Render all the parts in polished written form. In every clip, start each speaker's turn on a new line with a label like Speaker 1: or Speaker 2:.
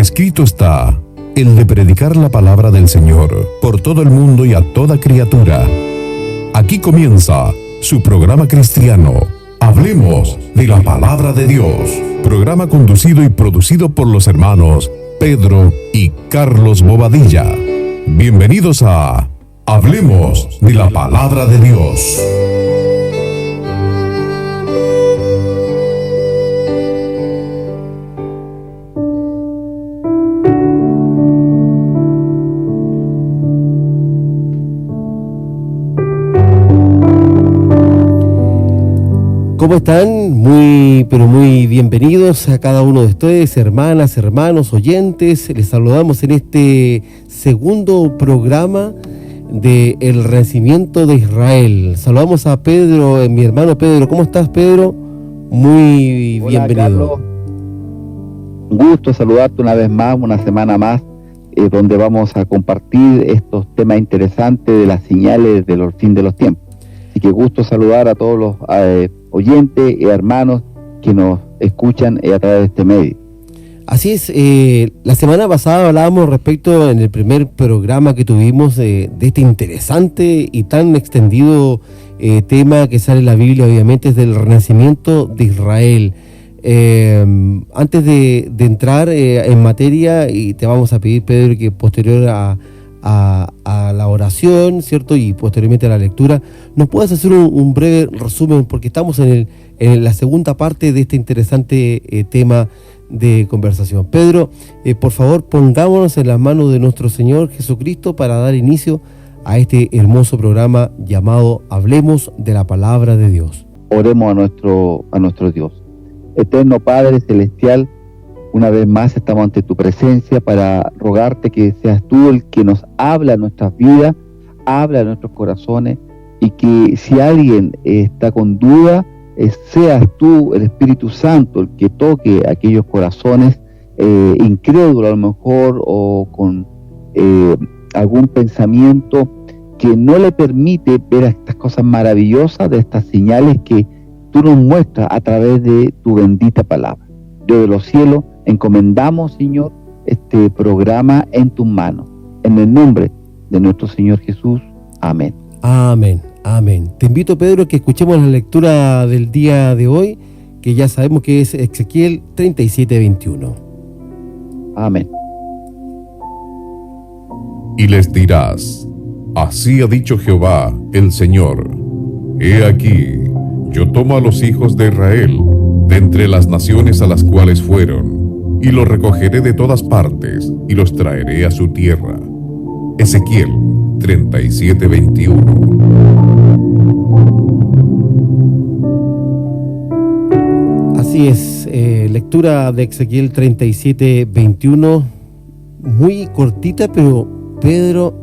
Speaker 1: escrito está, el de predicar la palabra del Señor por todo el mundo y a toda criatura. Aquí comienza su programa cristiano, Hablemos de la Palabra de Dios. Programa conducido y producido por los hermanos Pedro y Carlos Bobadilla. Bienvenidos a Hablemos de la Palabra de Dios.
Speaker 2: ¿Cómo están? Muy bienvenidos a cada uno de ustedes, hermanas, hermanos, oyentes. Les saludamos en este segundo programa de El Renacimiento de Israel. Saludamos a Pedro, mi hermano Pedro. ¿Cómo estás, Pedro? Muy
Speaker 3: Hola,
Speaker 2: bienvenido.
Speaker 3: Carlos. Un gusto saludarte una vez más, una semana más, donde vamos a compartir estos temas interesantes de las señales del fin de los tiempos. Así que gusto saludar a todos los oyentes y hermanos que nos escuchan a través de este medio.
Speaker 2: Así es, la semana pasada hablábamos respecto en el primer programa que tuvimos de este interesante y tan extendido tema que sale en la Biblia, obviamente, es del renacimiento de Israel. Antes de entrar en materia, y te vamos a pedir, Pedro, que posterior a la oración, ¿cierto? Y posteriormente a la lectura, nos puedas hacer un breve resumen, porque estamos en la segunda parte de este interesante tema de conversación. Pedro, por favor, pongámonos en las manos de nuestro Señor Jesucristo para dar inicio a este hermoso programa llamado Hablemos de la Palabra de Dios.
Speaker 3: Oremos a nuestro Dios. Eterno Padre Celestial, una vez más estamos ante tu presencia para rogarte que seas tú el que nos habla a nuestras vidas, habla a nuestros corazones, y que si alguien está con duda, seas tú, el Espíritu Santo, el que toque aquellos corazones incrédulos a lo mejor, o con algún pensamiento que no le permite ver estas cosas maravillosas, de estas señales que tú nos muestras a través de tu bendita palabra. Dios de los cielos, encomendamos, Señor, este programa en tus manos. En el nombre de nuestro Señor Jesús. Amén.
Speaker 2: Amén, amén. Te invito, Pedro, que escuchemos la lectura del día de hoy, que ya sabemos que es Ezequiel 37:21.
Speaker 3: Amén.
Speaker 1: Y les dirás, así ha dicho Jehová, el Señor, he aquí, yo tomo a los hijos de Israel de entre las naciones a las cuales fueron, y los recogeré de todas partes, y los traeré a su tierra. Ezequiel 37:21.
Speaker 2: Así es, lectura de Ezequiel 37:21, muy cortita, pero, Pedro,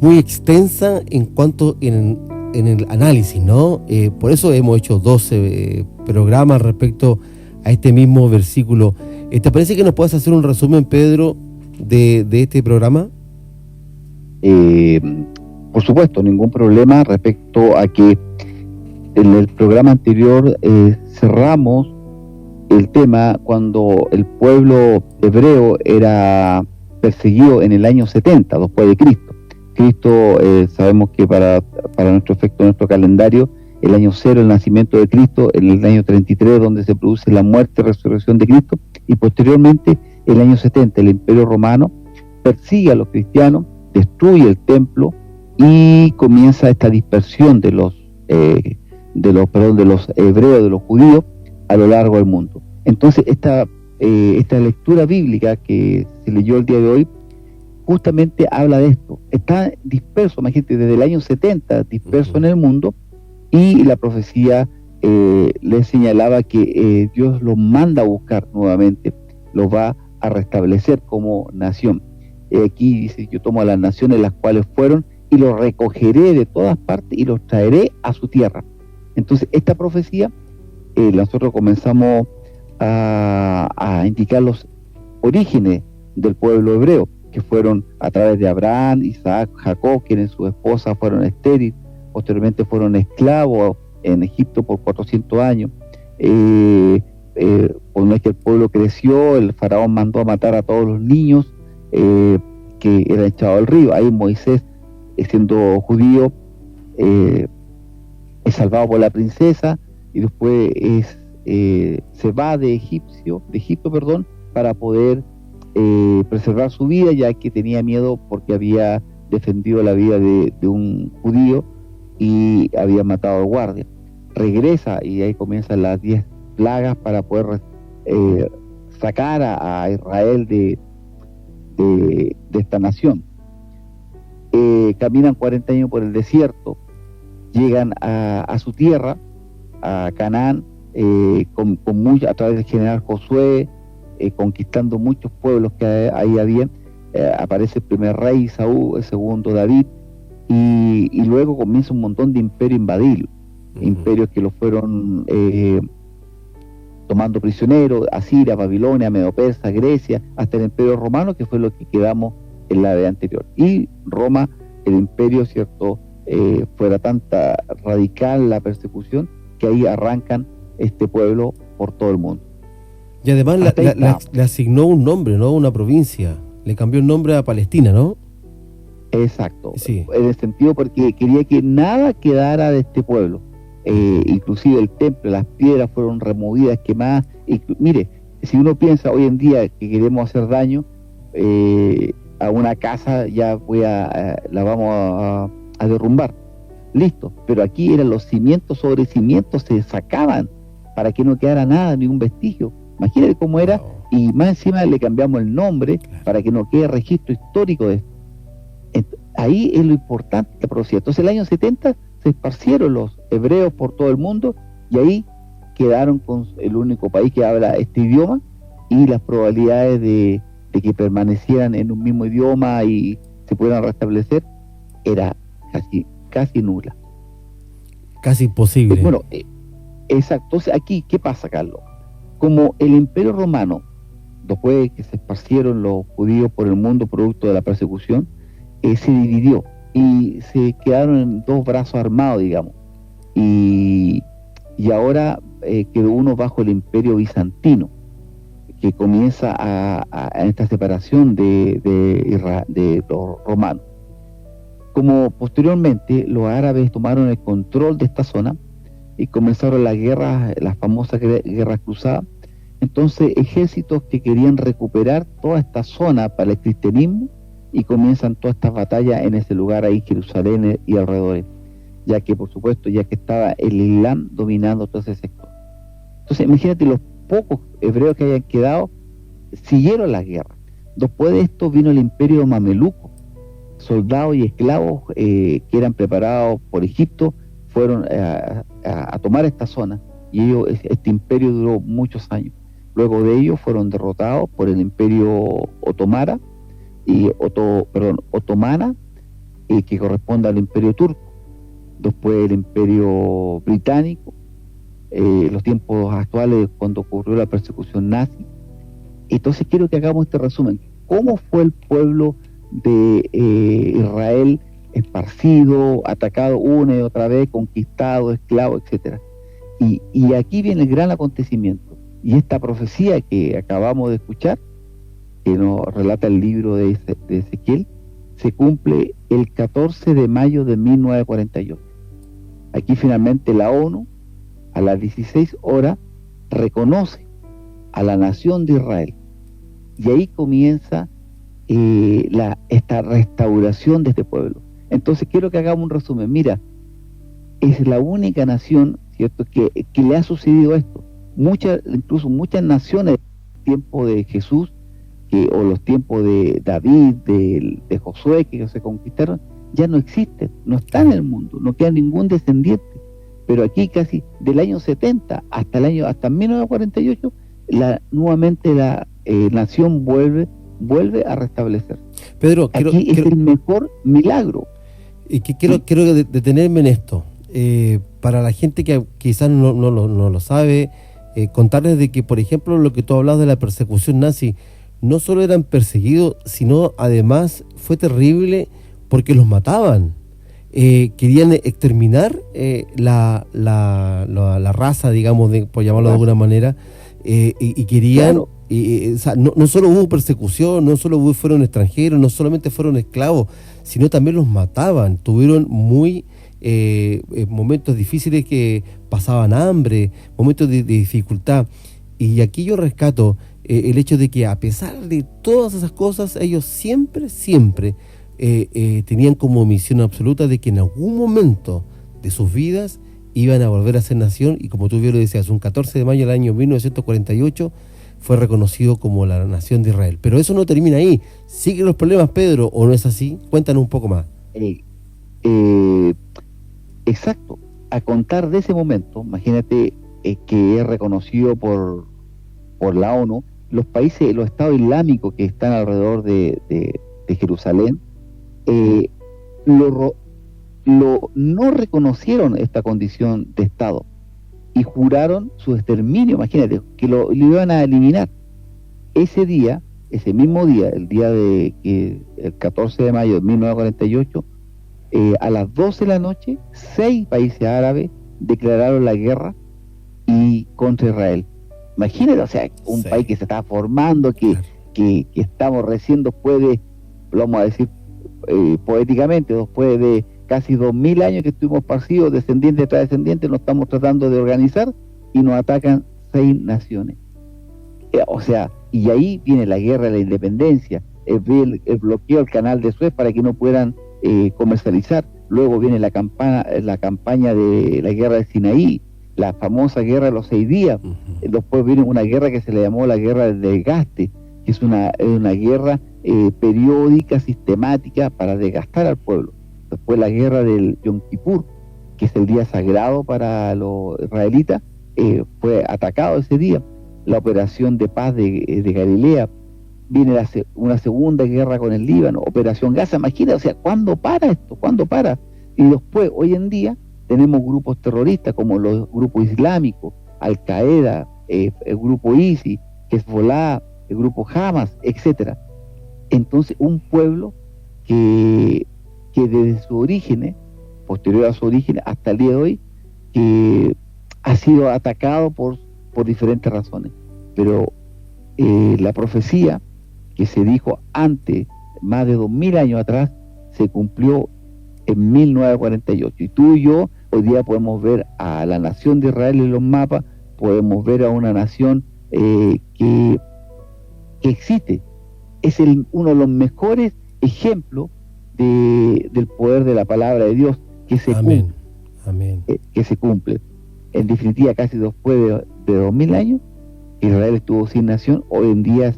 Speaker 2: muy extensa en cuanto en el análisis, ¿no? Por eso hemos hecho 12 programas respecto a este mismo versículo. ¿Te parece que nos puedas hacer un resumen, Pedro, de este programa?
Speaker 3: Por supuesto, ningún problema, respecto a que en el programa anterior cerramos el tema cuando el pueblo hebreo era perseguido en el año 70 después de Cristo. Cristo, sabemos que para nuestro efecto, nuestro calendario, el año 0, el nacimiento de Cristo, en el año 33, donde se produce la muerte y resurrección de Cristo, y posteriormente, el año 70, el Imperio Romano persigue a los cristianos, destruye el templo y comienza esta dispersión de los hebreos, de los judíos, a lo largo del mundo. Entonces, esta lectura bíblica que se leyó el día de hoy, justamente habla de esto. Está disperso, imagínate, desde el año 70, disperso en el mundo, y la profecía le señalaba que Dios los manda a buscar nuevamente, los va a restablecer como nación. Aquí dice, yo tomo a las naciones las cuales fueron y los recogeré de todas partes y los traeré a su tierra. Entonces, esta profecía, nosotros comenzamos a indicar los orígenes del pueblo hebreo, que fueron a través de Abraham, Isaac, Jacob, quienes sus esposas fueron estériles, posteriormente fueron esclavos en Egipto por 400 años, una vez que el pueblo creció, el faraón mandó a matar a todos los niños que eran echados al río. Ahí Moisés, siendo judío, es salvado por la princesa y después se va de Egipto, para poder preservar su vida, ya que tenía miedo porque había defendido la vida de un judío y había matado al guardia. Regresa y ahí comienzan las 10 plagas para poder sacar a Israel de esta nación. Caminan 40 años por el desierto, llegan a su tierra, a Canaán, a través del general Josué, conquistando muchos pueblos que ahí había. Aparece el primer rey Saúl, el segundo David, y luego comienza un montón de imperios a invadirlo, imperios que lo fueron tomando prisioneros: Asiria, Babilonia, Medo-Persa, Grecia, hasta el imperio romano, que fue lo que quedamos en la vez anterior. Y Roma, el imperio, ¿cierto?, fuera tanta radical la persecución que ahí arrancan este pueblo por todo el mundo.
Speaker 2: Y además le asignó un nombre, ¿no? Una provincia. Le cambió el nombre a Palestina, ¿no?
Speaker 3: Exacto.
Speaker 2: Sí.
Speaker 3: En el sentido porque quería que nada quedara de este pueblo. Inclusive el templo, las piedras fueron removidas, quemadas. Mire, si uno piensa hoy en día que queremos hacer daño a una casa, ya la vamos a derrumbar. Listo. Pero aquí eran los cimientos sobre cimientos, se sacaban para que no quedara nada, ningún vestigio. Imagínate cómo era. Y más encima le cambiamos el nombre para que no quede registro histórico de esto. Ahí es lo importante de la profecía. Entonces el año 70 se esparcieron los hebreos por todo el mundo y ahí quedaron con el único país que habla este idioma, y las probabilidades de que permanecieran en un mismo idioma y se pudieran restablecer era casi nula.
Speaker 2: Casi imposible.
Speaker 3: Bueno, exacto. Entonces aquí, ¿qué pasa, Carlos? Como el imperio romano, después de que se esparcieron los judíos por el mundo producto de la persecución, se dividió y se quedaron en dos brazos armados, digamos, y ahora quedó uno bajo el imperio bizantino, que comienza a esta separación de los romanos. Como posteriormente los árabes tomaron el control de esta zona y comenzaron las guerras, las famosas guerras cruzadas. Entonces ejércitos que querían recuperar toda esta zona para el cristianismo, y comienzan todas estas batallas en ese lugar ahí, Jerusalén y alrededores, ya que por supuesto, ya que estaba el Islam dominando todo ese sector. Entonces imagínate, los pocos hebreos que hayan quedado siguieron la guerra. Después de esto vino el imperio mameluco, soldados y esclavos que eran preparados por Egipto fueron a tomar esta zona, y este imperio duró muchos años. Luego de ellos fueron derrotados por el imperio otomana, que corresponde al imperio turco. Después el imperio británico, los tiempos actuales cuando ocurrió la persecución nazi. Entonces quiero que hagamos este resumen. ¿Cómo fue el pueblo de Israel esparcido, atacado una y otra vez, conquistado, esclavo, etcétera? Y aquí viene el gran acontecimiento. Y esta profecía que acabamos de escuchar, que nos relata el libro de Ezequiel, se cumple el 14 de mayo de 1948. Aquí finalmente la ONU, a las 16 horas, reconoce a la nación de Israel. Y ahí comienza esta restauración de este pueblo. Entonces quiero que hagamos un resumen. Mira, es la única nación, ¿cierto?, que le ha sucedido esto. Incluso muchas naciones del tiempo de Jesús, o los tiempos de David, de Josué, que se conquistaron, ya no existen, no están en el mundo, no queda ningún descendiente. Pero aquí casi del año 70 hasta 1948, nuevamente la nación vuelve a restablecer.
Speaker 2: Pedro,
Speaker 3: aquí es el mejor milagro.
Speaker 2: Y que quiero detenerme en esto. Para la gente que quizás no lo sabe, contarles de que, por ejemplo, lo que tú hablas de la persecución nazi, no solo eran perseguidos, sino además fue terrible porque los mataban. Querían exterminar la raza, digamos, por llamarlo de alguna manera, y querían,
Speaker 3: Claro.
Speaker 2: o sea, no solo hubo persecución, no solo fueron extranjeros, no solamente fueron esclavos, sino también los mataban. Tuvieron momentos difíciles, que pasaban hambre, momentos de dificultad. Y aquí yo rescato el hecho de que, a pesar de todas esas cosas, ellos siempre tenían como misión absoluta de que en algún momento de sus vidas iban a volver a ser nación. Y como tú bien lo decías, un 14 de mayo del año 1948 fue reconocido como la nación de Israel. Pero eso no termina ahí. ¿Siguen los problemas, Pedro, o no es así? Cuéntanos un poco más.
Speaker 3: Exacto. A contar de ese momento, imagínate que es reconocido por la ONU, los países, los estados islámicos que están alrededor de Jerusalén, no reconocieron esta condición de estado y juraron su exterminio. Imagínate, que lo iban a eliminar. Ese mismo día, el 14 de mayo de 1948, a las 12 de la noche, 6 países árabes declararon la guerra contra Israel. Imagínate, o sea, un país que se está formando, que estamos recién después de, lo vamos a decir poéticamente, después de casi 2000 años que estuvimos esparcidos, descendientes tras descendientes, nos estamos tratando de organizar y nos atacan 6 naciones. O sea, y ahí viene la guerra de la independencia, el bloqueo del canal de Suez para que no puedan comercializar. Luego viene la campaña de la guerra de Sinaí, la famosa guerra de los 6 días. Después viene una guerra que se le llamó la guerra del desgaste, que es una guerra periódica, sistemática, para desgastar al pueblo. Después la guerra del Yom Kippur, que es el día sagrado para los israelitas, fue atacado ese día. La operación de paz de Galilea. Viene una segunda guerra con el Líbano, Operación Gaza. Imagínate, o sea, ¿cuándo para esto? ¿Cuándo para? Y después, hoy en día, tenemos grupos terroristas como los grupos islámicos, Al-Qaeda, el grupo ISIS, Hezbollah, el grupo Hamas, etcétera. Entonces, un pueblo que desde sus orígenes, posterior a su origen hasta el día de hoy, que ha sido atacado por diferentes razones. Pero la profecía que se dijo antes, más de 2000 años atrás, se cumplió en 1948. Y tú y yo hoy día podemos ver a la nación de Israel en los mapas, podemos ver a una nación que existe. Es uno de los mejores ejemplos del poder de la palabra de Dios que se cumple.
Speaker 2: Amén.
Speaker 3: Que se cumple. En definitiva, casi después de 2000 años, Israel estuvo sin nación. Hoy en día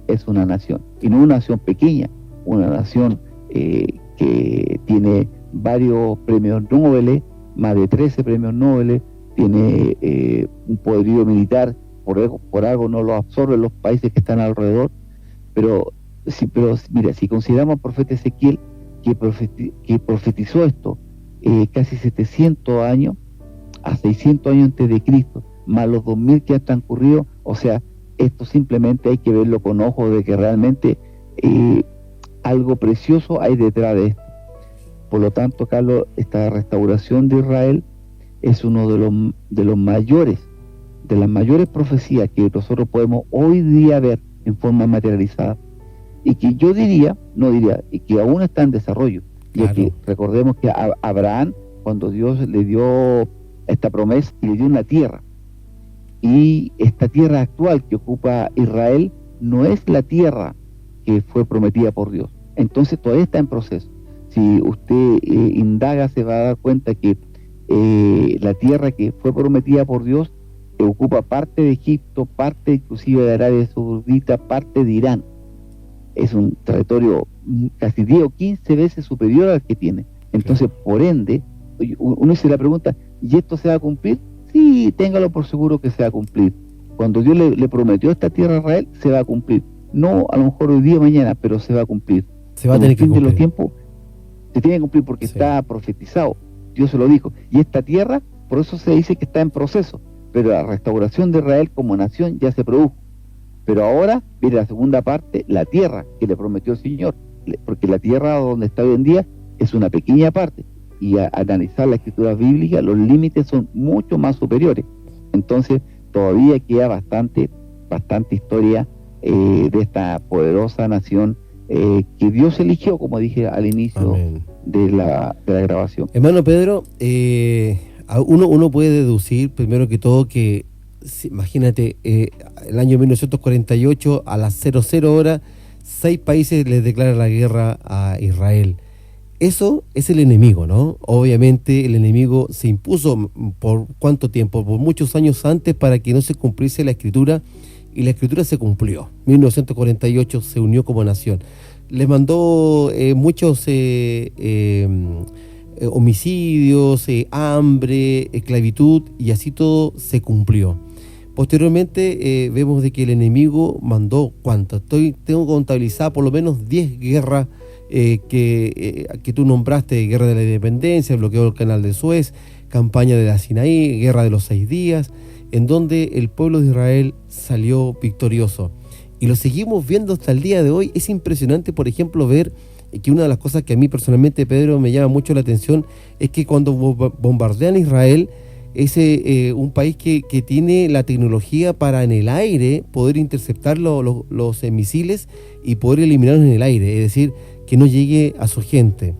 Speaker 3: es una nación, y no una nación pequeña, una nación que tiene varios premios Nobel, más de 13 premios Nobel, tiene un poderío militar, por algo no lo absorben los países que están alrededor. Pero mira, si consideramos al profeta Ezequiel, que profetizó esto casi 700 años, a 600 años antes de Cristo, más los 2000 que han transcurrido, o sea, esto simplemente hay que verlo con ojos de que realmente algo precioso hay detrás de esto. Por lo tanto, Carlos, esta restauración de Israel es uno de las mayores profecías que nosotros podemos hoy día ver en forma materializada, y que yo y que aún está en desarrollo.
Speaker 2: Claro.
Speaker 3: Y que recordemos que a Abraham, cuando Dios le dio esta promesa, y le dio una tierra, y esta tierra actual que ocupa Israel no es la tierra que fue prometida por Dios. Entonces todavía está en proceso. Si usted indaga, se va a dar cuenta que la tierra que fue prometida por Dios ocupa parte de Egipto, parte inclusive de Arabia Saudita, parte de Irán. Es un territorio casi 10 o 15 veces superior al que tiene. Entonces, por ende, uno se la pregunta, ¿y esto se va a cumplir? Sí, téngalo por seguro que se va a cumplir. Cuando Dios le prometió esta tierra a Israel, se va a cumplir. No a lo mejor hoy día, mañana, pero se va a cumplir.
Speaker 2: Se va a tener que cumplir.
Speaker 3: De los tiempos, se tiene que cumplir porque está profetizado. Dios se lo dijo. Y esta tierra, por eso se dice que está en proceso. Pero la restauración de Israel como nación ya se produjo. Pero ahora viene la segunda parte, la tierra que le prometió el Señor. Porque la tierra donde está hoy en día es una pequeña parte. Y a analizar la escritura bíblica, los límites son mucho más superiores. Entonces, todavía queda bastante historia de esta poderosa nación que Dios eligió, como dije al inicio de la grabación.
Speaker 2: Hermano Pedro, uno puede deducir, primero que todo, que imagínate, el año 1948 a las 00 horas, 6 países les declaran la guerra a Israel. Eso es el enemigo, ¿no? Obviamente el enemigo se impuso por ¿cuánto tiempo? Por muchos años antes, para que no se cumpliese la Escritura, y la Escritura se cumplió. 1948 se unió como nación. Le mandó muchos homicidios, hambre, esclavitud, y así todo se cumplió. Posteriormente vemos de que el enemigo mandó, ¿cuántas? Tengo contabilizada por lo menos 10 guerras que tú nombraste: guerra de la independencia, bloqueo del canal de Suez, campaña de la Sinaí, guerra de los 6 días, en donde el pueblo de Israel salió victorioso. Y lo seguimos viendo hasta el día de hoy. Es impresionante, por ejemplo, ver que una de las cosas que a mí personalmente, Pedro, me llama mucho la atención es que cuando bombardean Israel, es un país que tiene la tecnología para en el aire poder interceptar los misiles y poder eliminarlos en el aire, es decir, que no llegue a su gente.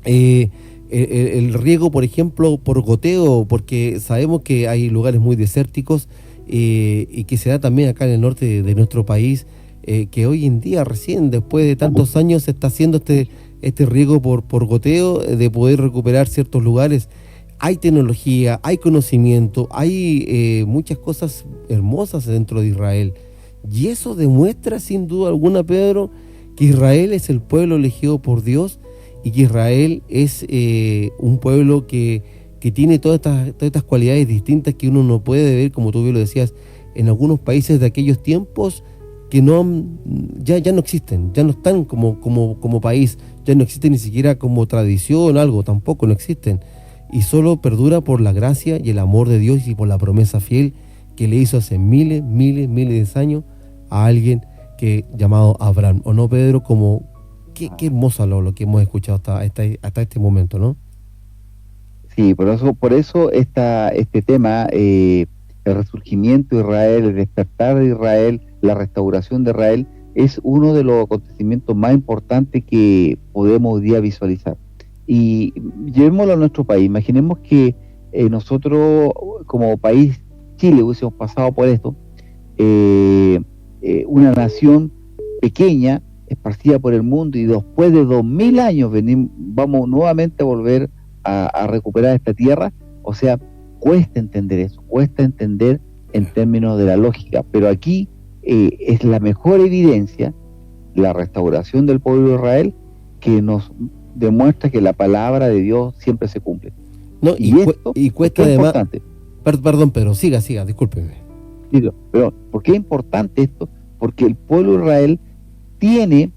Speaker 2: El riego, por ejemplo, por goteo, porque sabemos que hay lugares muy desérticos y que se da también acá en el norte de nuestro país, que hoy en día, recién después de tantos años, se está haciendo este riego por goteo, de poder recuperar ciertos lugares. Hay tecnología, hay conocimiento, hay muchas cosas hermosas dentro de Israel. Y eso demuestra sin duda alguna, Pedro, que Israel es el pueblo elegido por Dios, y que Israel es un pueblo que tiene todas estas cualidades distintas que uno no puede ver, como tú bien lo decías, en algunos países de aquellos tiempos que ya no existen, ya no están como país, ya no existen ni siquiera como tradición, algo, tampoco no existen. Y solo perdura por la gracia y el amor de Dios y por la promesa fiel que le hizo hace miles de años a alguien llamado Abraham. ¿O no, Pedro? Qué hermoso lo que hemos escuchado hasta este momento, ¿no?
Speaker 3: Sí, por eso este tema, el resurgimiento de Israel, el despertar de Israel, la restauración de Israel, es uno de los acontecimientos más importantes que podemos hoy día visualizar. Y llevémoslo a nuestro país. Imaginemos que nosotros como país, Chile, hubiésemos pasado por esto, una nación pequeña, esparcida por el mundo, y después de 2000 años vamos nuevamente a volver a recuperar esta tierra. O sea, cuesta entender eso, cuesta entender en términos de la lógica, pero aquí es la mejor evidencia, la restauración del pueblo de Israel, que nos demuestra que la palabra de Dios siempre se cumple.
Speaker 2: No, y cuesta además. Perdón, Pedro, siga, discúlpeme.
Speaker 3: Pero ¿por qué es importante esto? Porque el pueblo de Israel tiene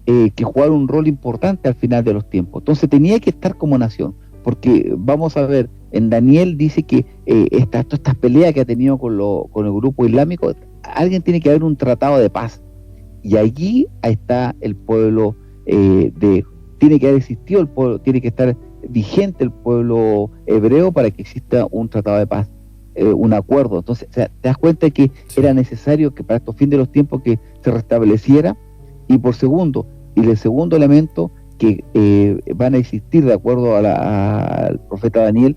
Speaker 3: que jugar un rol importante al final de los tiempos. Entonces tenía que estar como nación, porque vamos a ver, en Daniel dice que estas peleas que ha tenido con el grupo islámico, alguien tiene que haber un tratado de paz, y allí está el pueblo tiene que haber existido el pueblo, tiene que estar vigente el pueblo hebreo para que exista un tratado de paz, un acuerdo. Entonces, o sea, te das cuenta que era necesario que para estos fines de los tiempos que se restableciera. Y el segundo elemento, que van a existir, de acuerdo al profeta Daniel,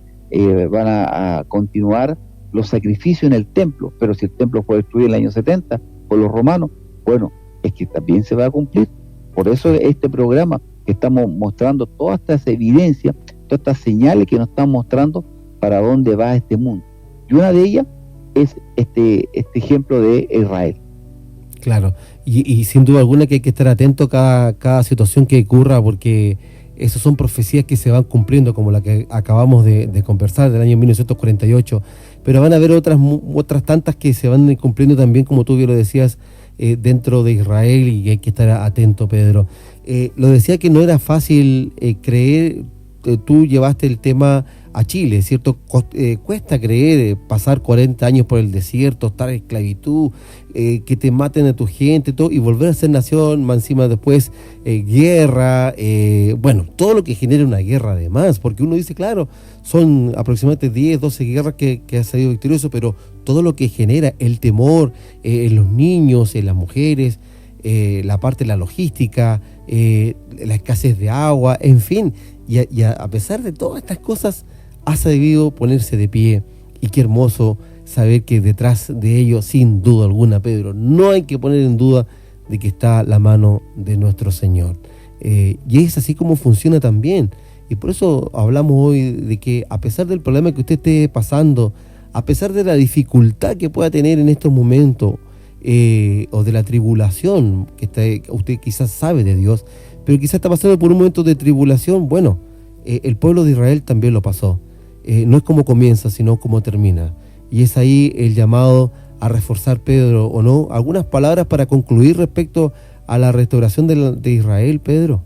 Speaker 3: van a continuar los sacrificios en el templo. Pero si el templo fue destruido en el año 70 por los romanos, bueno, es que también se va a cumplir. Por eso este programa, que estamos mostrando todas estas evidencias, todas estas señales que nos están mostrando para dónde va este mundo. Y una de ellas es este ejemplo de Israel.
Speaker 2: Claro, y sin duda alguna que hay que estar atento a cada situación que ocurra, porque esas son profecías que se van cumpliendo, como la que acabamos de conversar del año 1948, pero van a haber otras tantas que se van cumpliendo también, como tú bien lo decías, dentro de Israel, y hay que estar atento, Pedro. Lo decía que no era fácil creer tú llevaste el tema a Chile, ¿cierto? Cuesta creer pasar 40 años por el desierto, estar en esclavitud, que te maten a tu gente, todo, y volver a ser nación, más encima después guerra, bueno, todo lo que genera una guerra además, porque uno dice, claro, son aproximadamente 10, 12 guerras que ha salido victorioso, pero todo lo que genera el temor en los niños, en las mujeres, la parte de la logística, la escasez de agua, en fin, y a pesar de todas estas cosas, ha sabido ponerse de pie. Y qué hermoso saber que detrás de ello, sin duda alguna, Pedro, no hay que poner en duda de que está la mano de nuestro Señor. Y es así como funciona también. Y por eso hablamos hoy de que a pesar del problema que usted esté pasando, a pesar de la dificultad que pueda tener en estos momentos, o de la tribulación que usted quizás sabe de Dios, pero quizás está pasando por un momento de tribulación, bueno, el pueblo de Israel también lo pasó. No es como comienza, sino como termina. Y es ahí el llamado a reforzar, Pedro, ¿o no? ¿Algunas palabras para concluir respecto a la restauración de Israel, Pedro?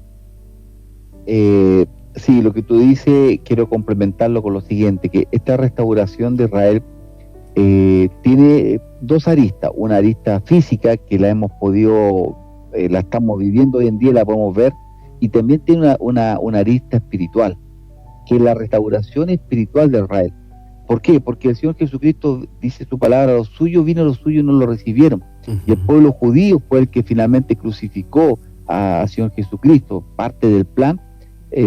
Speaker 3: Sí, lo que tú dices, quiero complementarlo con lo siguiente, que esta restauración de Israel tiene dos aristas. Una arista física, que la hemos podido, la estamos viviendo hoy en día, la podemos ver, y también tiene una arista espiritual, que es la restauración espiritual de Israel. ¿Por qué? Porque el Señor Jesucristo dice su palabra, los suyos vino, los suyos no lo recibieron. Uh-huh. Y el pueblo judío fue el que finalmente crucificó al Señor Jesucristo, parte del plan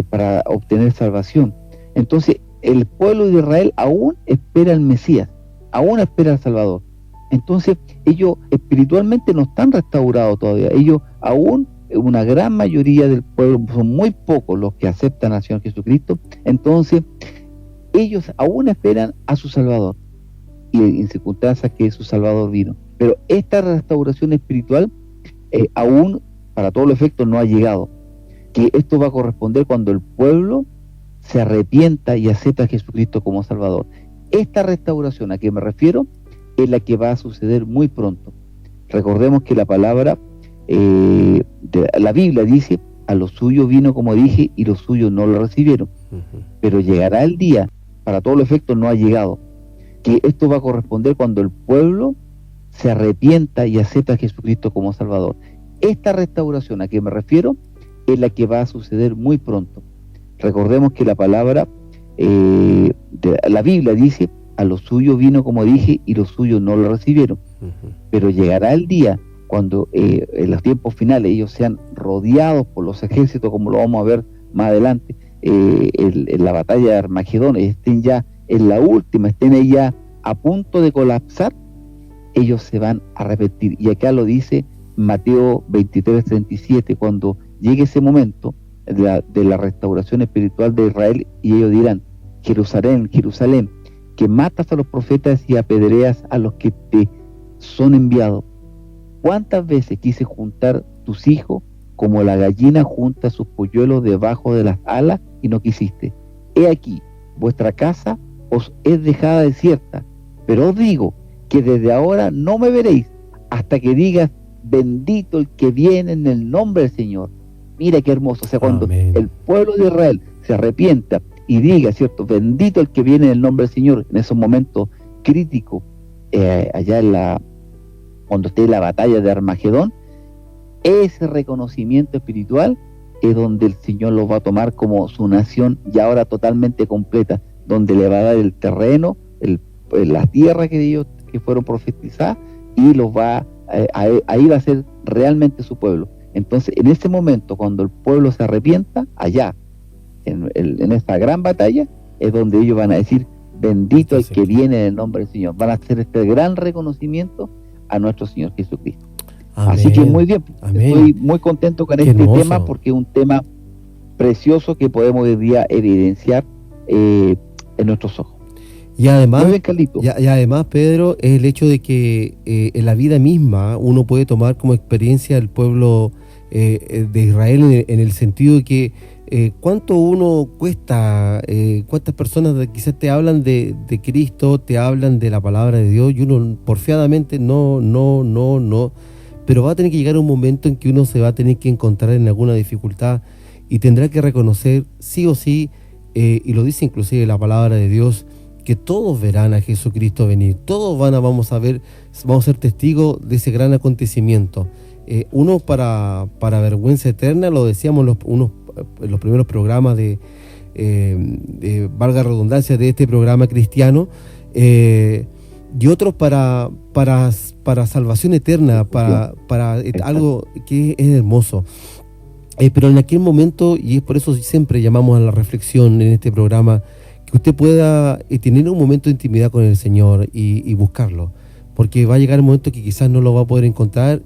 Speaker 3: para obtener salvación. Entonces, el pueblo de Israel aún espera al Mesías, aún espera al Salvador. Entonces, ellos espiritualmente no están restaurados todavía. Ellos aún, una gran mayoría del pueblo, son muy pocos los que aceptan al Señor Jesucristo. Entonces, ellos aún esperan a su Salvador, y en circunstancias que su Salvador vino. Pero esta restauración espiritual aún, para todos los efectos, no ha llegado. Que esto va a corresponder cuando el pueblo se arrepienta y acepta a Jesucristo como Salvador. Esta restauración a que me refiero es la que va a suceder muy pronto. Recordemos que la palabra de la Biblia dice, a los suyos vino, como dije, y los suyos no lo recibieron. Uh-huh. Pero llegará el día, para todos los efectos no ha llegado, que esto va a corresponder cuando el pueblo se arrepienta y acepta a Jesucristo como Salvador. Esta restauración a que me refiero es la que va a suceder muy pronto. Recordemos que la palabra de la Biblia dice, a los suyos vino, como dije, y los suyos no lo recibieron. Uh-huh. Pero llegará el día cuando en los tiempos finales ellos sean rodeados por los ejércitos, como lo vamos a ver más adelante, en la batalla de Armagedón, estén ya en la última, estén ahí ya a punto de colapsar, ellos se van a arrepentir. Y acá lo dice Mateo 23:37, cuando llegue ese momento de la restauración espiritual de Israel, y ellos dirán, Jerusalén, Jerusalén, que matas a los profetas y apedreas a los que te son enviados. ¿Cuántas veces quise juntar tus hijos como la gallina junta sus polluelos debajo de las alas y no quisiste? He aquí, vuestra casa os es dejada desierta, pero os digo que desde ahora no me veréis hasta que digas, bendito el que viene en el nombre del Señor. Mira qué hermoso. O sea, cuando Amén. El pueblo de Israel se arrepienta y diga, ¿cierto?, bendito el que viene en el nombre del Señor, en esos momentos críticos, allá cuando esté la batalla de Armagedón, ese reconocimiento espiritual es donde el Señor los va a tomar como su nación ya ahora totalmente completa, donde le va a dar el terreno, la tierra que ellos que fueron profetizadas, y los va ahí va a ser realmente su pueblo. Entonces, en ese momento, cuando el pueblo se arrepienta, allá, en esta gran batalla, es donde ellos van a decir, bendito el que viene en el nombre del Señor. Van a hacer este gran reconocimiento a nuestro Señor Jesucristo. Amén. Así que muy bien. Amén. Estoy muy contento con este tema, porque es un tema precioso que podemos hoy día evidenciar en nuestros ojos.
Speaker 2: Y además, y además, Pedro, es el hecho de que en la vida misma uno puede tomar como experiencia el pueblo de Israel, en el sentido de que cuánto uno cuesta, cuántas personas quizás te hablan de Cristo, te hablan de la palabra de Dios, y uno porfiadamente no, pero va a tener que llegar un momento en que uno se va a tener que encontrar en alguna dificultad y tendrá que reconocer sí o sí y lo dice inclusive la palabra de Dios, que todos verán a Jesucristo venir, todos vamos a ser testigos de ese gran acontecimiento. Uno para vergüenza eterna, lo decíamos en los primeros programas de valga redundancia, de este programa cristiano, y otros para salvación eterna, para algo que es hermoso. Pero en aquel momento, y es por eso siempre llamamos a la reflexión en este programa, que usted pueda tener un momento de intimidad con el Señor y buscarlo, porque va a llegar el momento que quizás no lo va a poder encontrar,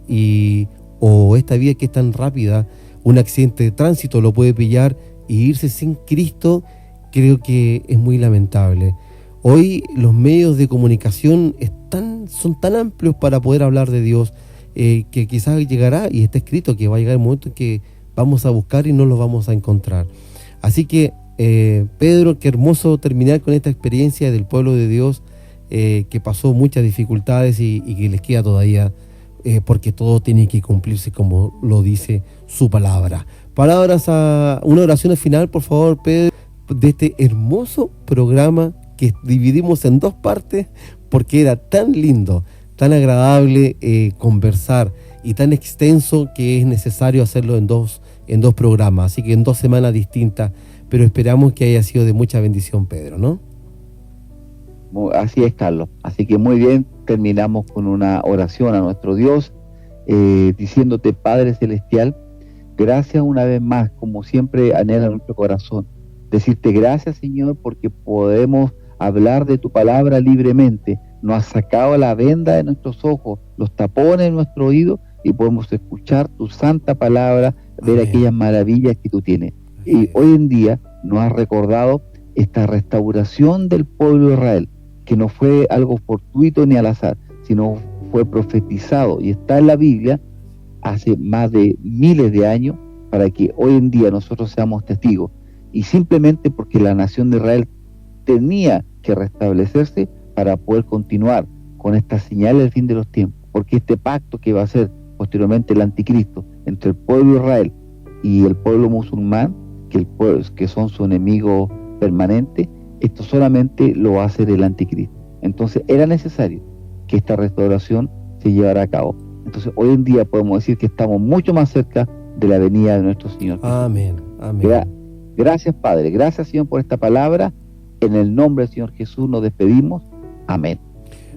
Speaker 2: o esta vida que es tan rápida, un accidente de tránsito lo puede pillar, y irse sin Cristo creo que es muy lamentable. Hoy los medios de comunicación son tan amplios para poder hablar de Dios, que quizás llegará, y está escrito que va a llegar el momento en que vamos a buscar y no lo vamos a encontrar. Así que Pedro, qué hermoso terminar con esta experiencia del pueblo de Dios, que pasó muchas dificultades y que les queda todavía, porque todo tiene que cumplirse como lo dice su palabra. Una oración al final, por favor, Pedro, de este hermoso programa que dividimos en dos partes, porque era tan lindo, tan agradable conversar, y tan extenso que es necesario hacerlo en dos programas, así que en 2 semanas distintas, pero esperamos que haya sido de mucha bendición, Pedro, ¿no?
Speaker 3: Así es, Carlos. Así que muy bien, terminamos con una oración a nuestro Dios, diciéndote, Padre Celestial, gracias una vez más, como siempre anhela nuestro corazón, decirte gracias, Señor, porque podemos hablar de tu palabra libremente. Nos has sacado la venda de nuestros ojos, los tapones de nuestro oído, y podemos escuchar tu santa palabra, ver aquellas maravillas que tú tienes. Y hoy en día nos has recordado esta restauración del pueblo de Israel, que no fue algo fortuito ni al azar, sino fue profetizado y está en la Biblia hace más de miles de años, para que hoy en día nosotros seamos testigos. Y simplemente porque la nación de Israel tenía que restablecerse para poder continuar con esta señal del fin de los tiempos, porque este pacto que va a ser posteriormente el anticristo entre el pueblo de Israel y el pueblo musulmán, que son su enemigo permanente, esto solamente lo va a hacer el anticristo. Entonces era necesario que esta restauración se llevara a cabo. Entonces hoy en día podemos decir que estamos mucho más cerca de la venida de nuestro Señor.
Speaker 2: Amén, amén.
Speaker 3: Gracias, Padre, gracias, Señor, por esta palabra. En el nombre del Señor Jesús nos despedimos. Amén.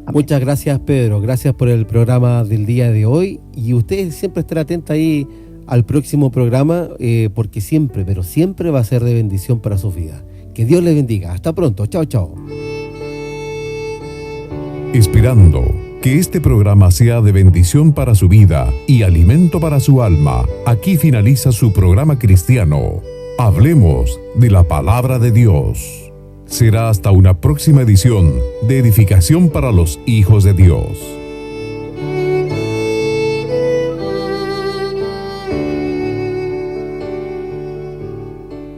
Speaker 3: Amén.
Speaker 2: Muchas gracias, Pedro, gracias por el programa del día de hoy, y ustedes siempre estén atentos ahí al próximo programa, porque siempre, pero siempre va a ser de bendición para su vida. Que Dios les bendiga. Hasta pronto. Chao, chao.
Speaker 1: Esperando que este programa sea de bendición para su vida y alimento para su alma, aquí finaliza su programa cristiano. Hablemos de la palabra de Dios. Será hasta una próxima edición de edificación para los hijos de Dios.